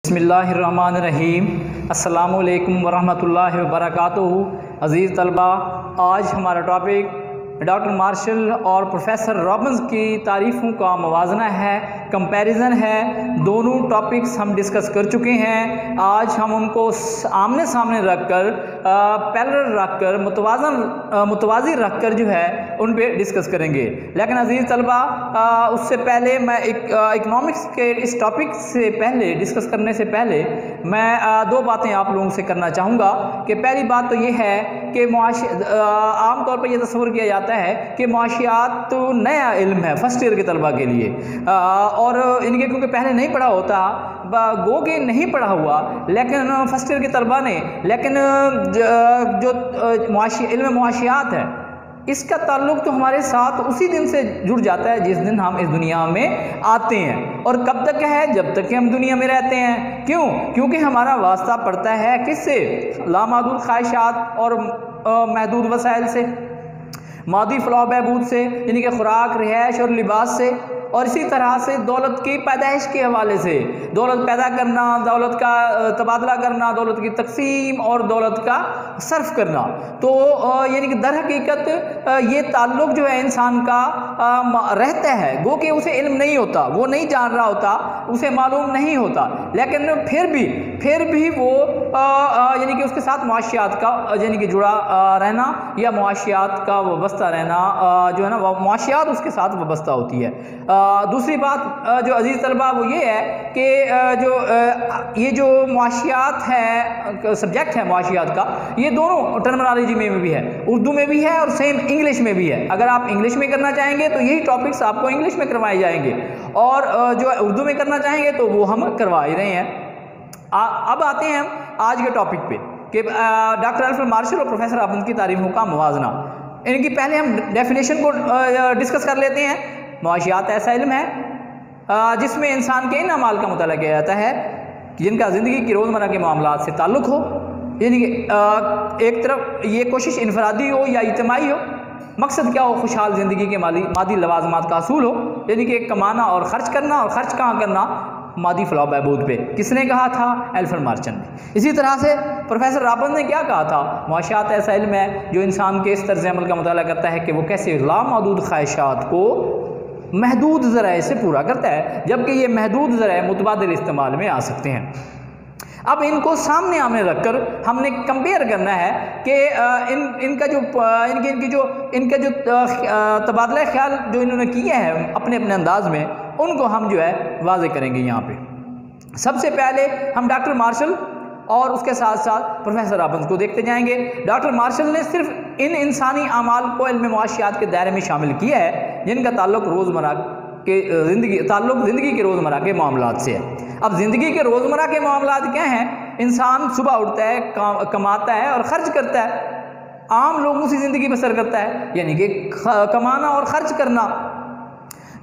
बिस्मिल्लाहिर्रहमानिर्रहीम। अस्सलामुअलैकुम वरहमतुल्लाहि वबरकातुहू। अज़ीज़ तलबा, आज हमारा टॉपिक डॉक्टर मार्शल और प्रोफेसर रॉबिन्स की तारीफ़ों का मवाजना है, कंपैरिजन है। दोनों टॉपिक्स हम डिस्कस कर चुके हैं। आज हम उनको आमने सामने रख कर, पैरेलल रख कर, मुतवाज़ी रख कर जो है उन पे डिस्कस करेंगे। लेकिन अज़ीज़ तलबा, उससे पहले मैं इकनॉमिक्स के इस टॉपिक से पहले डिस्कस करने से पहले मैं दो बातें आप लोगों से करना चाहूँगा। कि पहली बात तो ये है कि आम तौर पर यह तस्वर किया जाता है कि मुआशियात तो नया इल्म है फर्स्ट ईयर के तलबा के लिए, और इनके क्योंकि पहले नहीं पढ़ा होता, गो के नहीं पढ़ा हुआ, लेकिन फर्स्ट ईयर के तलबा ने, लेकिन जो इल्म मुआशियात है इसका ताल्लुक़ तो हमारे साथ उसी दिन से जुड़ जाता है जिस दिन हम इस दुनिया में आते हैं। और कब तक है? जब तक कि हम दुनिया में रहते हैं। क्यों? क्योंकि हमारा वास्ता पड़ता है किससे? लामादूद ख्वाहिशात और महदूद वसाइल से, मादी फलाह बहबूद से, यानी कि खुराक, रिहाइश और लिबास से, और इसी तरह से दौलत की पैदाइश के हवाले से, दौलत पैदा करना, दौलत का तबादला करना, दौलत की तकसीम और दौलत का सर्फ करना। तो यानी कि दर हकीकत ये ताल्लुक़ जो है इंसान का रहता है, गो कि उसे इल्म नहीं होता, वो नहीं जान रहा होता, उसे मालूम नहीं होता, लेकिन फिर भी वो यानी कि उसके साथ मुआशियात का यानी कि जुड़ा रहना या मुआशियात का वाबस्ता रहना जो है ना, मुआशियात उसके साथ वाबस्ता होती है। दूसरी बात जो अजीज़ तलबा वो ये है कि ये जो मुआशियात है, सब्जेक्ट है मुआशियात का, ये दोनों टर्मिनोलॉजी में भी है, उर्दू में भी है और सेम इंग्लिश में भी है। अगर आप इंग्लिश में करना चाहेंगे तो यही टॉपिक्स आपको इंग्लिश में करवाए जाएंगे, और जो उर्दू में करना चाहेंगे तो वो हम करवा ही रहे हैं। अब आते हैं हम आज के टॉपिक पे कि डॉक्टर अल्फ्रेड मार्शल और प्रोफेसर रॉबिन्स की तारीफ़ों का मुवाजना। इनकी पहले हम डेफिनेशन को डिस्कस कर लेते हैं। मुआशियात ऐसा इल्म है जिसमें इंसान के इन अमाल का मुताला किया जाता है जिनका ज़िंदगी की रोज़मर्रा के मामलात से ताल्लुक़ हो, यानी कि एक तरफ ये कोशिश इनफरादी हो या इज्तिमाई हो। मकसद क्या हो? खुशहाल ज़िंदगी के मादी लवाजमात का असूल हो, यानी कि कमाना और ख़र्च करना, और ख़र्च कहाँ करना? मादी फलाह बहबूद पे। किसने कहा था? अल्फ्रेड मार्शल ने। इसी तरह से प्रोफेसर रॉबिन्स ने क्या कहा था? मुआशियात ऐसा इल्म है जो इंसान के इस तर्ज़ अमल का मुताला करता है कि वो कैसे लामहदूद ख्वाहिशात को महदूद ज़राए से पूरा करता है, जबकि ये महदूद ज़राए मुतबादिल इस्तेमाल में आ सकते हैं। अब इनको सामने आमने रखकर हमने कंपेयर करना है कि इनका जो तबादला ख्याल जो इन्होंने किया है अपने अपने अंदाज में, उनको हम जो है वाज़े करेंगे यहाँ पे। सबसे पहले हम डॉक्टर मार्शल और उसके साथ साथ प्रोफेसर रॉबिन्स को देखते जाएंगे। डॉक्टर मार्शल ने सिर्फ इन इंसानी आमाल को इल्म मुआशियात के दायरे में शामिल किया है जिनका ताल्लुक़ ज़िंदगी के रोज़मर्रा के मामलात से है। अब ज़िंदगी के रोज़मर्रा के मामलात क्या हैं? इंसान सुबह उठता है, कमाता है और ख़र्च करता है, आम लोगों से ज़िंदगी बसर करता है, यानी कि कमाना और ख़र्च करना।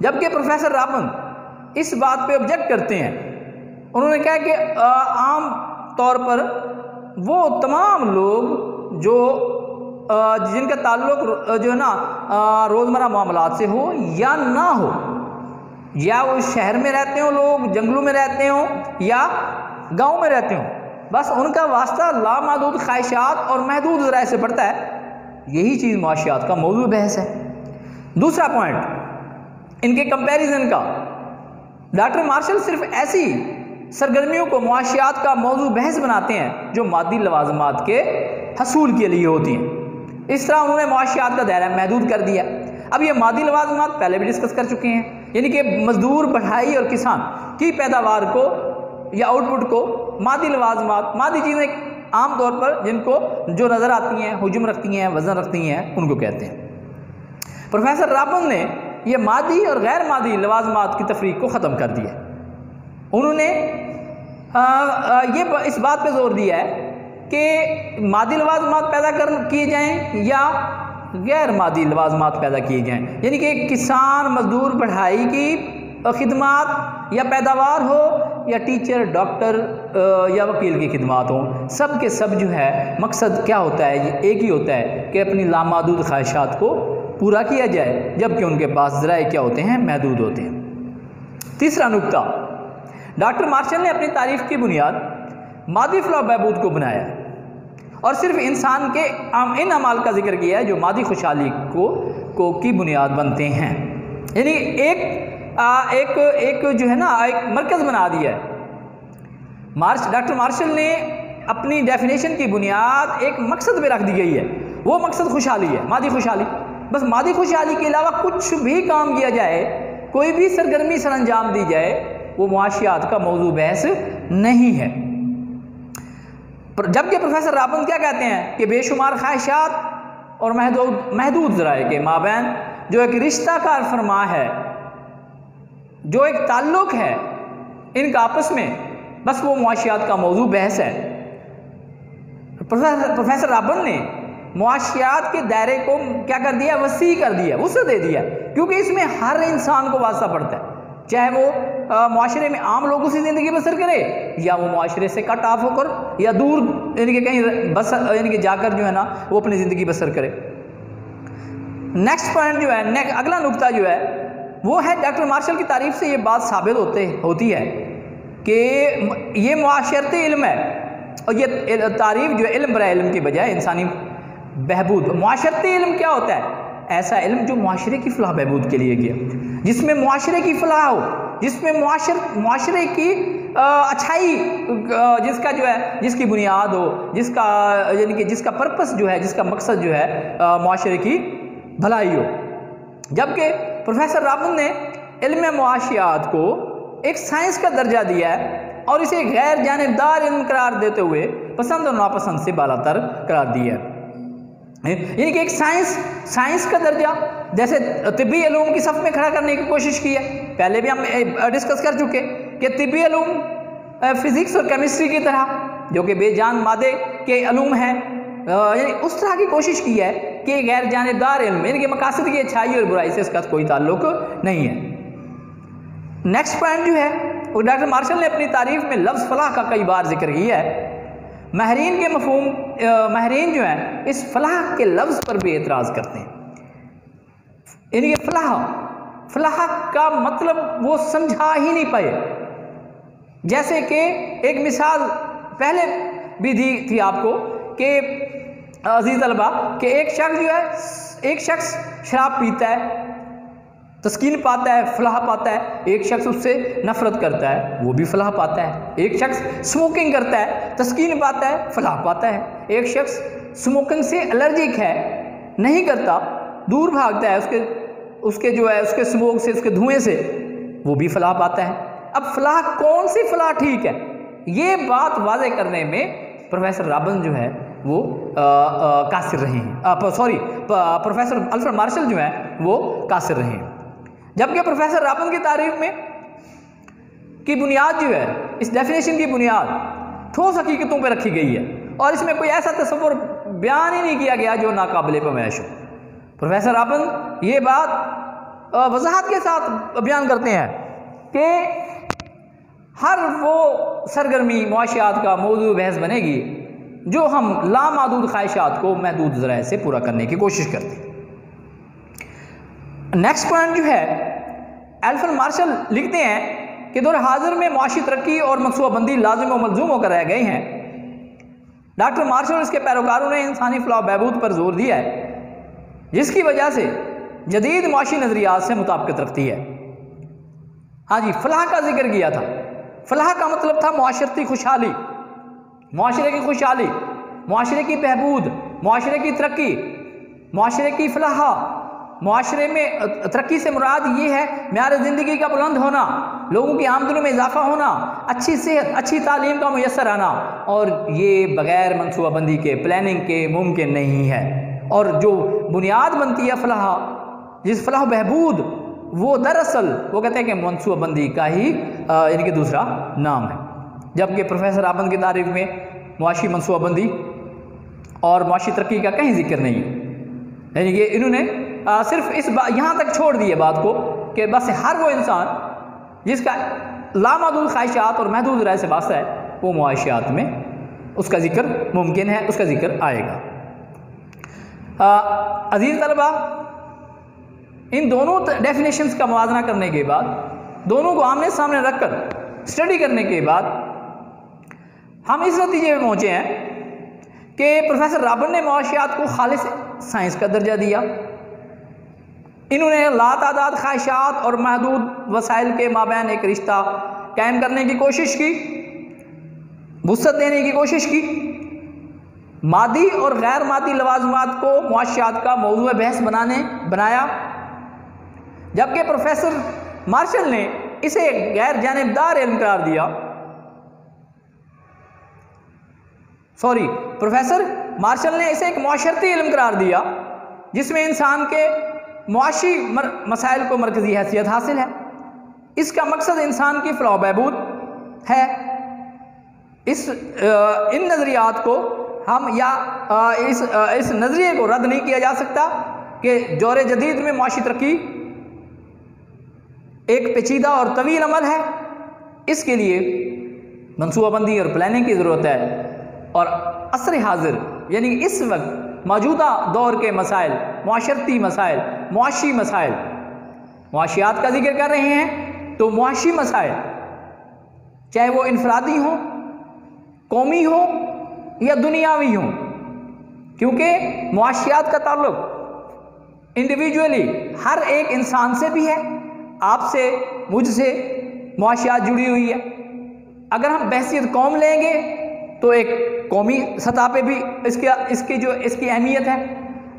जबकि प्रोफेसर रॉबिन्स इस बात पे ऑब्जेक्ट करते हैं। उन्होंने कहा कि आम तौर पर वो तमाम लोग जो जिनका ताल्लुक़ जो है ना रोज़मर्रा मामलात से हो या ना हो, या वो शहर में रहते हो, लोग जंगलों में रहते हो या गांव में रहते हो, बस उनका वास्ता लामहदूद ख्वाहिशात और महदूद ज़राए से पड़ता है। यही चीज़ मुआशियात का मौजू बहस है। दूसरा पॉइंट इनके कंपैरिजन का, डॉक्टर मार्शल सिर्फ ऐसी सरगर्मियों को मुआशियात का मौजू बहस बनाते हैं जो मादी लवाजमात के हसूल के लिए होती हैं। इस तरह उन्होंने मुआशियात का दायरा महदूद कर दिया। अब ये मादी लवाजमात पहले भी डिस्कस कर चुके हैं, यानी कि मजदूर, बढ़ाई और किसान की पैदावार को या आउटपुट को मादी लवाजमात, मादी चीज़ें आम तौर पर जिनको जो नज़र आती हैं, हुजूम रखती हैं, वज़न रखती हैं, उनको कहते हैं। प्रोफेसर रॉबिन्स ने यह मादी और गैर मादी लवाजमात की तफरीक को ख़त्म कर दिया। उन्होंने इस बात पे जोर दिया है कि मादी लवाजमात पैदा किए जाएं या गैर मादी लवाजमात पैदा किए जाएं, यानी कि किसान, मजदूर, बढ़ाई की खिदमात या पैदावार हो, या टीचर, डॉक्टर या वकील की खिदमात हो, सब के सब जो है मकसद क्या होता है? ये एक ही होता है कि अपनी लामहदूद ख्वाहिशात को पूरा किया जाए, जबकि उनके पास ज़राए क्या होते हैं? महदूद होते हैं। तीसरा नुक्ता, डॉक्टर मार्शल ने अपनी तारीफ की बुनियाद मादी फलाह बहबूद को बनाया है और सिर्फ इंसान के इन अमाल का जिक्र किया है जो मादी खुशहाली को की बुनियाद बनते हैं। यानी एक जो है ना एक मरकज़ बना दिया है। डॉक्टर मार्शल ने अपनी डेफिनेशन की बुनियाद एक मकसद में रख दी गई है, वो मकसद खुशहाली है, मादी खुशहाली। बस मादी खुशहाली के अलावा कुछ भी काम किया जाए, कोई भी सरगर्मी सर अंजाम दी जाए, वो मुआशियात का मौजू बहस नहीं है। जबकि प्रोफेसर रॉबिन्स क्या कहते हैं कि बेशुमार ख्वाहिशात और महदूद ज़राए के माबैन जो एक रिश्ता कार फरमा है, जो एक ताल्लुक़ है इनका आपस में, बस वो मुआशियात का मौजू बहस है। प्रोफेसर रॉबिन्स ने मुआशियात के दायरे को क्या कर दिया, वसी कर दिया, वसअत दे दिया, क्योंकि इसमें हर इंसान को वास्ता पड़ता है, चाहे वो मुआशरे में आम लोगों से ज़िंदगी बसर करे या वो मुआशरे से कट ऑफ होकर या दूर यानी कि कहीं बसर यानी कि जाकर जो है ना वो अपनी ज़िंदगी बसर करे। नेक्स्ट पॉइंट जो है, अगला नुक्ता जो है वो है, डॉक्टर मार्शल की तारीफ से ये बात साबित होती है कि ये मुआशरती इल्म है और ये तारीफ जो है इल्म बराए इल्म की बजाय इंसानी बहबूद। मुआशरती इल्म क्या होता है? ऐसा इल्म जो मुआशरे की फलाह बहबूद के लिए गया, जिसमें मुआशरे की फलाह हो, जिसमें मुआशरे की अच्छाई जिसका जो है जिसकी बुनियाद हो, जिसका यानी कि जिसका पर्पस जो है, जिसका मकसद जो है मुआशरे की भलाई हो। जबकि प्रोफेसर रॉबिन्स ने इल्म मुआशियात को एक साइंस का दर्जा दिया है और इसे गैर जानिबदार इल्म करार देते हुए पसंद और नापसंद से बालातर करार दिया है। यानी कि एक साइंस का दर्जा, जैसे तिब्बी इल्म की सफ़ में खड़ा करने की कोशिश की है। पहले भी हम डिस्कस कर चुके कि तिब्बी इल्म फिज़िक्स और केमिस्ट्री की तरह जो कि बेजान मादे के इल्म हैं, यानी उस तरह की कोशिश की है कि गैर जानिबदार इल्म, यानी कि मकासद की अच्छाई और बुराई से इसका कोई ताल्लुक नहीं है। नेक्स्ट पॉइंट जो है वो डॉक्टर मार्शल ने अपनी तारीफ में लफ्ज़ फलाह का कई बार जिक्र किया है। माहिरीन के मफहूम, माहिरीन जो हैं इस फलाह के लफ्ज़ पर भी एतराज़ करते हैं। यानी कि फलाह का मतलब वो समझा ही नहीं पाए। जैसे कि एक मिसाल पहले भी दी थी आपको कि अजीज़ तलबा कि एक शख्स शराब पीता है, तस्कीन पाता है, फलाह पाता है। एक शख्स उससे नफरत करता है, वो भी फलाह पाता है। एक शख्स स्मोकिंग करता है, तस्कीन पाता है, फलाह पाता है। एक शख्स स्मोकिंग से एलर्जिक है, नहीं करता, दूर भागता है उसके जो है उसके स्मोक से, उसके धुएं से, वो भी फलाह पाता है। अब फलाह कौन सी फलाह ठीक है, ये बात वाज़े करने में प्रोफेसर रॉबिन्स जो है वो कासिर रहे हैं, सॉरी प्रोफेसर अल्फ्रेड मार्शल जो है वो कासिर रहे हैं। जबकि प्रोफेसर रॉबिन्स की तारीफ में की बुनियाद जो है, इस डेफिनेशन की बुनियाद ठोस हकीकतों पर रखी गई है और इसमें कोई ऐसा तस्वुर बयान ही नहीं किया गया जो नाकाबिले पैमाइश हो। प्रोफेसर रॉबिन्स ये बात वजाहत के साथ बयान करते हैं कि हर वो सरगर्मी मुआशियात का मौजू बहस बनेगी जो हम लामादूद ख्वाहिशात को महदूद ज़राए से पूरा करने की कोशिश करते हैं। नेक्स्ट पॉइंट जो है, अल्फ्रेड मार्शल लिखते हैं कि दौर हाजिर में मुआशी तरक्की और मनसूबाबंदी लाजिम और मलजूम होकर रह गए हैं। डॉक्टर मार्शल और इसके पैरोकारों ने इंसानी फलाह बहबूद पर जोर दिया है, जिसकी वजह से जदीद मुआशी नज़रियात से मुताबिकत रखती है। हाँ जी, फलाह का जिक्र किया था। फलाह का मतलब था मुआशरती खुशहाली, मुआशरे की खुशहाली, मुआशरे की बहबूद, मुआशरे की तरक्की, मुआशरे की फलाह। मुआशरे में तरक्की से मुराद ये है म्यार ज़िंदगी का बुलंद होना, लोगों की आमदनी में इजाफा होना, अच्छी सेहत, अच्छी तालीम का मुयस्सर आना, और ये बग़ैर मनसूबाबंदी के, प्लानिंग के मुमकिन नहीं है। और जो बुनियाद बनती है फलाह, जिस फलाह बहबूद, वो दरअसल वो कहते हैं कि मनसूबाबंदी का ही यानी कि दूसरा नाम है। जबकि प्रोफेसर रॉबिन्स की तारीफ में मुआशी मनसूबाबंदी और मुआशी तरक्की का कहीं जिक्र नहीं है। यानी कि इन्होंने सिर्फ इस यहाँ तक छोड़ दी है बात को कि बस हर वो इंसान जिसका लामादूद ख्वाहिशात और महदूद राय से वास्ता है, वो मुआशियात में उसका जिक्र मुमकिन है, उसका जिक्र आएगा। अजीज़ तलबा, इन दोनों डेफिनेशंस का मुवाज़ना करने के बाद, दोनों को आमने सामने रखकर स्टडी करने के बाद हम इस नतीजे में पहुँचे हैं कि प्रोफेसर रॉबिन ने मुआशियात को खालिस साइंस का दर्जा दिया। इन्होंने लातादाद ख्वाहिशात और महदूद वसाइल के माबैन एक रिश्ता कायम करने की कोशिश की, वुसअत देने की कोशिश की। मादी और गैर मादी लवाजमात को मुआशियात का मौजूद बहस बनाया, जबकि प्रोफेसर मार्शल ने इसे गैर जानिबदार इल्म करार दिया। प्रोफेसर मार्शल ने इसे एक मुआशरती इल्म करार दिया जिसमें इंसान के मुआशी मसाइल को मरकजी हैसियत हासिल है। इसका मकसद इंसान की फलाह बहबूद है। इन नज़रियात को हम या इस नज़रिए को रद्द नहीं किया जा सकता कि दौर जदीद में मुआशी तरक्की एक पेचीदा और तवील अमल है। इसके लिए मनसूबाबंदी और प्लानिंग की ज़रूरत है और असर हाजिर यानी इस वक्त मौजूदा दौर के मसाइल, मुआशरती मसाइल, मुआशी मसाइल, मुआशियात का जिक्र कर रहे हैं तो मुआशी मसाइल चाहे वो इनफरादी हो, कौमी हो या दुनियावी हो, क्योंकि मुआशियात का ताल्लुक इंडिविजुअली हर एक इंसान से भी है। आपसे, मुझसे मुआशियात जुड़ी हुई है। अगर हम बहसियत कौम लेंगे तो एक कौमी सतह पे भी इसकी अहमियत है।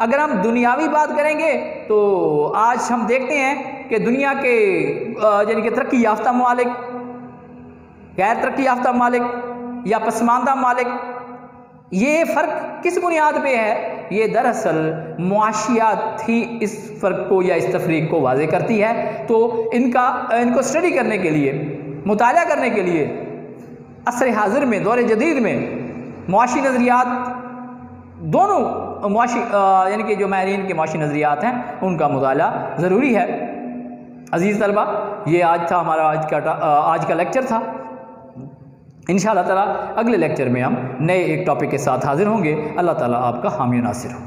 अगर हम दुनियावी बात करेंगे तो आज हम देखते हैं कि दुनिया के यानी कि तरक्की याफ्ता ममालिक, गैर तरक्की याफ्ता ममालिक या पसमानदा ममालिक, ये फ़र्क किस बुनियाद पे है? ये दरअसल मुआशियात ही इस फ़र्क को या इस तफरीक को वाज़े करती है। तो इनको स्टडी करने के लिए, मुताला करने के लिए असर हाजिर में, दौर जदीद में मुआशी नज़रियात, दोनों मुआशी यानी कि जो माहिरीन के मुआशी नज़रियात हैं उनका मुताला ज़रूरी है। अज़ीज़ तलबा, ये आज था हमारा आज का लेक्चर था। इंशाअल्लाह ताला अगले लेक्चर में हम नए एक टॉपिक के साथ हाजिर होंगे। अल्लाह ताला आपका हामी नासिर हो।